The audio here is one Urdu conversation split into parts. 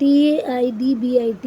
TAIDBIT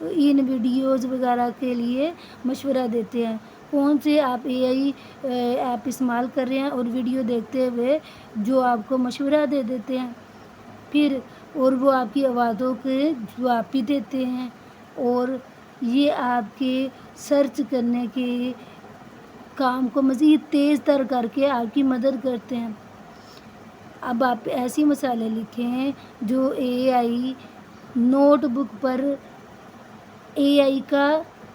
ان ویڈیوز وغیرہ کے لیے مشورہ دیتے ہیں، کون سے آپ AI ایپ استعمال کر رہے ہیں، اور ویڈیو دیکھتے ہوئے جو آپ کو مشورہ دے دیتے ہیں، پھر اور وہ آپ کی آوازوں کے جواب بھی دیتے ہیں، اور یہ آپ کے سرچ کرنے کے کام کو مزید تیز تر کر کے آپ کی مدد کرتے ہیں۔ اب آپ ایسی مثالیں لکھیں جو AI نوٹ بک پر AI کا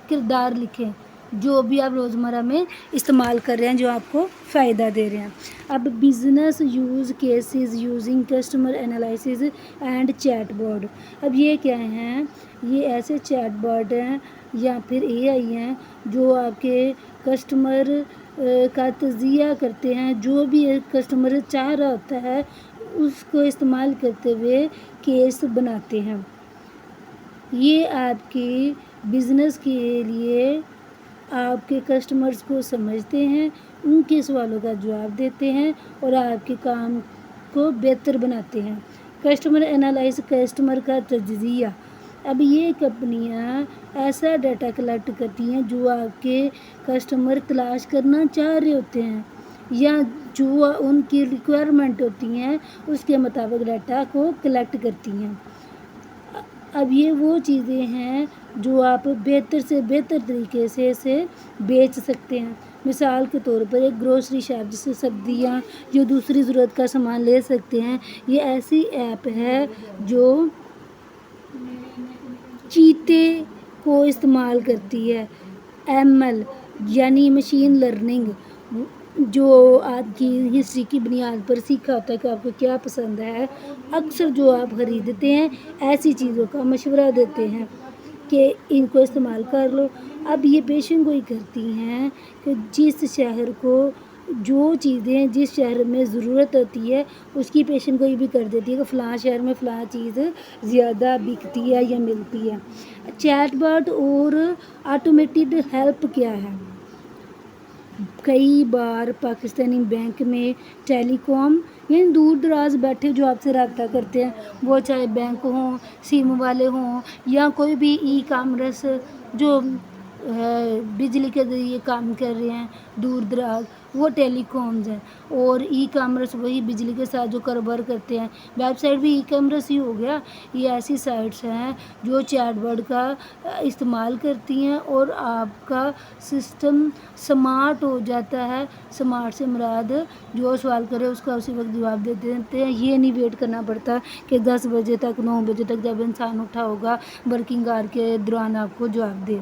کردار لکھیں، جو بھی آپ روزمرہ میں استعمال کر رہے ہیں جو آپ کو فائدہ دے رہے ہیں۔ اب business use cases using customer analysis and chat bot, اب یہ کیا ہیں؟ یہ ایسے چیٹ بوٹ ہیں یا پھر AI ہیں جو آپ کے کسٹمر کا تجزیہ کرتے ہیں، جو بھی کسٹمر چاہ رہا ہوتا ہے اس کو استعمال کرتے ہوئے کیس بناتے ہیں۔ یہ آپ کے بزنس کے لیے آپ کے کسٹمرز کو سمجھتے ہیں، ان کے سوالوں کا جواب دیتے ہیں اور آپ کے کام کو بہتر بناتے ہیں۔ کسٹمر انالائز، کسٹمر کا تجزیہ، اب یہ کمپنیاں ایسا ڈیٹا کلیکٹ کرتی ہیں جو آپ کے کسٹمر تلاش کرنا چاہ رہے ہوتے ہیں یا جو ان کی ریکوائرمنٹ ہوتی ہیں اس کے مطابق ڈیٹا کو کلیکٹ کرتی ہیں۔ اب یہ وہ چیزیں ہیں جو آپ بہتر سے بہتر طریقے سے بیچ سکتے ہیں۔ مثال کے طور پر ایک گروسری شاپ جس سے سبزیاں جو دوسری ضرورت کا سامان لے سکتے ہیں، یہ ایسی ایپ ہے جو چیتے کو استعمال کرتی ہے، ML یعنی مشین لرننگ، جو آپ کی ہسٹری کی بنیاد پر سیکھا ہوتا ہے کہ آپ کو کیا پسند ہے۔ اکثر جو آپ خریدتے ہیں ایسی چیزوں کا مشورہ دیتے ہیں کہ ان کو استعمال کر لو۔ اب یہ پیشن گوئی کرتی ہیں کہ جس شہر کو جو چیزیں جس شہر میں ضرورت ہوتی ہے اس کی پیشن گوئی بھی کر دیتی ہے کہ فلاں شہر میں فلاں چیز زیادہ بکتی ہے یا ملتی ہے۔ چیٹ باٹ اور آٹومیٹڈ ہیلپ کیا ہے؟ کئی بار پاکستانی بینک میں ٹیلی کام یعنی دور دراز بیٹھے جو آپ سے رابطہ کرتے ہیں، وہ چاہے بینک ہوں، سم والے ہوں یا کوئی بھی ای کامرس جو بجلی کے ذریعے کام کر رہے ہیں دور دراز، وہ ٹیلی کامز ہیں، اور ای کامرس وہی بجلی کے ساتھ جو کاروبار کرتے ہیں۔ ویب سائٹ بھی ای کامرس ہی ہو گیا۔ یہ ایسی سائٹس ہیں جو چیٹ بوٹ کا استعمال کرتی ہیں اور آپ کا سسٹم سمارٹ ہو جاتا ہے۔ سمارٹ سے مراد جو سوال کرے اس کا اسی وقت جواب دے دیتے ہیں، یہ نہیں ویٹ کرنا پڑتا کہ 10 بجے تک 9 بجے تک جب انسان اٹھا ہوگا ورکنگ آور کے دوران آپ کو جواب دے۔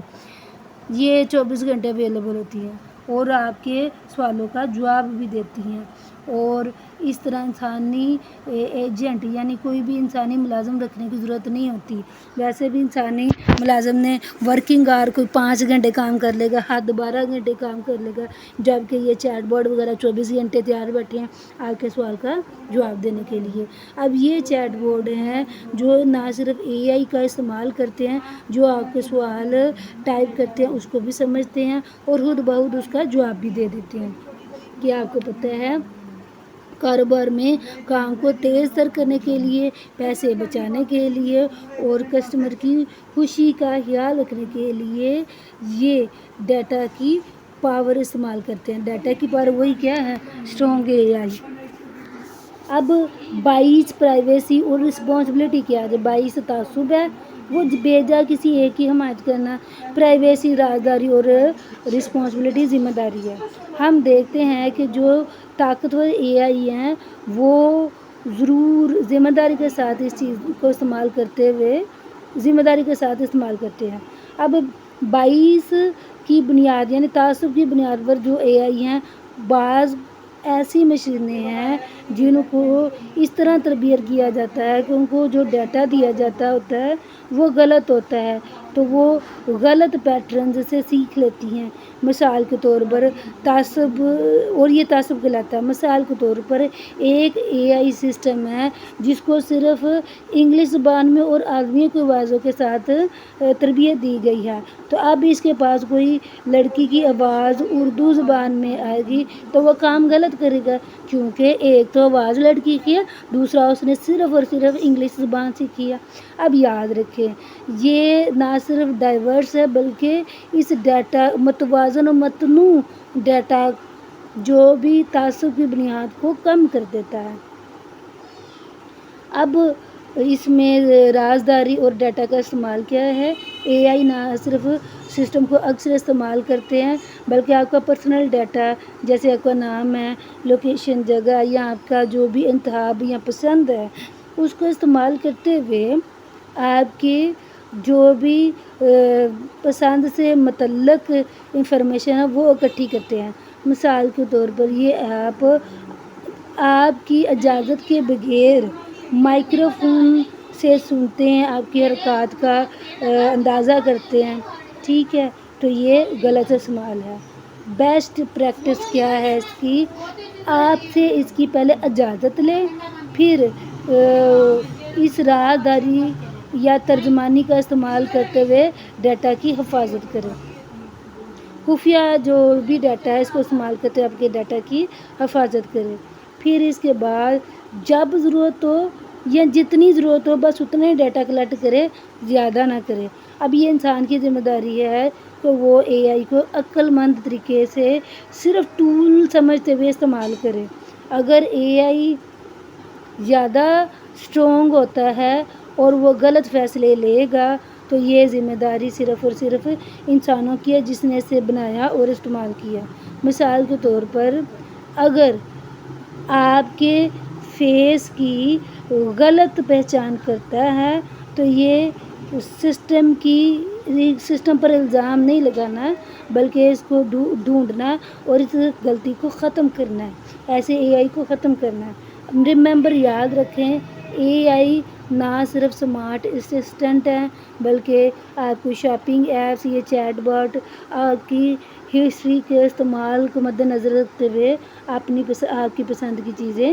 یہ 24 گھنٹے اویلیبل ہوتی ہیں اور آپ کے سوالوں کا جواب بھی دیتی ہیں، اور اس طرح انسانی ایجنٹ یعنی کوئی بھی انسانی ملازم رکھنے کی ضرورت نہیں ہوتی۔ ویسے بھی انسانی ملازم نے ورکنگ آور کوئی 5 گھنٹے کام کر لے گا، حد 12 گھنٹے کام کر لے گا، جبکہ یہ چیٹ بوٹ وغیرہ 24 گھنٹے تیار بیٹھے ہیں آپ کے سوال کا جواب دینے کے لیے۔ اب یہ چیٹ بوٹ ہیں جو نہ صرف AI کا استعمال کرتے ہیں، جو آپ کے سوال ٹائپ کرتے ہیں اس کو بھی سمجھتے ہیں اور خود بخود اس کا جواب بھی دے دیتے ہیں۔ کہ آپ کو پتہ ہے کاروبار میں کام کو تیز تر کرنے کے لیے، پیسے بچانے کے لیے اور کسٹمر کی خوشی کا خیال رکھنے کے لیے یہ ڈیٹا کی پاور استعمال کرتے ہیں۔ ڈیٹا کی پاور وہی کیا ہے؟ Strong AI۔ اب 22 پرائیویسی اور رسپانسبلٹی کیا ہے؟ 22 تعصب ہے، وہ بے جا کسی ایک کی حمایت کرنا۔ پرائیویسی رازداری اور رسپانسبلٹی ذمہ داری ہے۔ ہم دیکھتے ہیں کہ جو طاقتور AI ہیں وہ ضرور ذمہ داری کے ساتھ اس چیز کو استعمال کرتے ہوئے ذمہ داری کے ساتھ استعمال کرتے ہیں۔ اب 22 کی بنیاد یعنی تعصب کی بنیاد پر جو AI ہیں، بعض ایسی مشینیں ہیں جن کو اس طرح تربیت کیا جاتا ہے کہ ان کو جو ڈیٹا دیا جاتا ہوتا ہے وہ غلط ہوتا ہے، تو وہ غلط پیٹرنز سے سیکھ لیتی ہیں۔ مثال کے طور پر تعصب، اور یہ تعصب کہلاتا ہے۔ مثال کے طور پر ایک AI سسٹم ہے جس کو صرف انگلش زبان میں اور آدمیوں کی آوازوں کے ساتھ تربیت دی گئی ہے، تو اب اس کے پاس کوئی لڑکی کی آواز اردو زبان میں آئے گی تو وہ کام غلط کرے گا۔ کیونکہ ایک تو آواز لڑکی کی ہے، دوسرا اس نے صرف اور صرف انگلش زبان سیکھی ہے۔ اب یاد رکھیں یہ نہ صرف ڈائیورس ہے بلکہ اس ڈیٹا متوازن و متنوع ڈیٹا جو بھی تعصب کی بنیاد کو کم کر دیتا ہے۔ اب اس میں رازداری اور ڈیٹا کا استعمال کیا ہے؟ اے آئی نہ صرف سسٹم کو اکثر استعمال کرتے ہیں بلکہ آپ کا پرسنل ڈیٹا جیسے آپ کا نام ہے، لوکیشن، جگہ یا آپ کا جو بھی انتخاب یا پسند ہے اس کو استعمال کرتے ہوئے آپ کی جو بھی پسند سے متعلق انفارمیشن ہے وہ اکٹھی کرتے ہیں۔ مثال کے طور پر یہ آپ کی اجازت کے بغیر مائکرو فون سے سنتے ہیں، آپ کی حرکات کا اندازہ کرتے ہیں، ٹھیک ہے، تو یہ غلط استعمال ہے۔ بیسٹ پریکٹس کیا ہے اس کی؟ آپ سے اس کی پہلے اجازت لیں، پھر اس رازداری یا ترجمانی کا استعمال کرتے ہوئے ڈیٹا کی حفاظت کریں۔ خفیہ جو بھی ڈیٹا ہے اس کو استعمال کرتے ہوئے آپ کے ڈیٹا کی حفاظت کریں۔ پھر اس کے بعد جب ضرورت ہو یا جتنی ضرورت ہو بس اتنا ہی ڈیٹا کلیکٹ کرے، زیادہ نہ کرے۔ اب یہ انسان کی ذمہ داری ہے کہ وہ اے آئی کو عقل مند طریقے سے صرف ٹول سمجھتے ہوئے استعمال کرے۔ اگر اے آئی زیادہ اسٹرانگ ہوتا ہے اور وہ غلط فیصلے لے گا تو یہ ذمہ داری صرف اور صرف انسانوں کی ہے جس نے اسے بنایا اور استعمال کیا۔ مثال کے طور پر اگر آپ کے فیس کی غلط پہچان کرتا ہے تو یہ سسٹم پر الزام نہیں لگانا بلکہ اس کو ڈھونڈنا اور اس غلطی کو ختم کرنا ہے، ایسے اے آئی کو ختم کرنا ہے۔ ریممبر یاد رکھیں اے آئی نہ صرف سمارٹ اسسٹنٹ ہے بلکہ آپ کو شاپنگ ایپس یا چیٹ باٹ آپ کی ہسٹری کے استعمال کو مد نظر رکھتے ہوئے آپ کی پسند کی چیزیں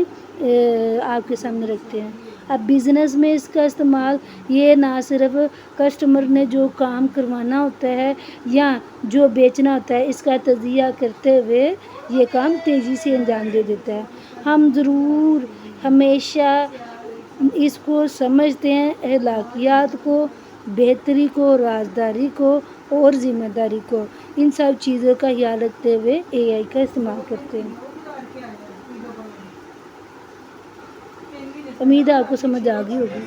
آپ کے سامنے رکھتے ہیں۔ اب بزنس میں اس کا استعمال یہ نہ صرف کسٹمر نے جو کام کروانا ہوتا ہے یا جو بیچنا ہوتا ہے اس کا تجزیہ کرتے ہوئے یہ کام تیزی سے انجام دے دیتا ہے۔ ہم ضرور ہمیشہ اس کو سمجھتے ہیں، اخلاقیات کو، بہتری کو، رازداری کو اور ذمہ داری کو، ان سب چیزوں کا خیال رکھتے ہوئے اے آئی کا استعمال کرتے ہیں۔ امید ہے آپ کو سمجھ آ گئی ہوگی۔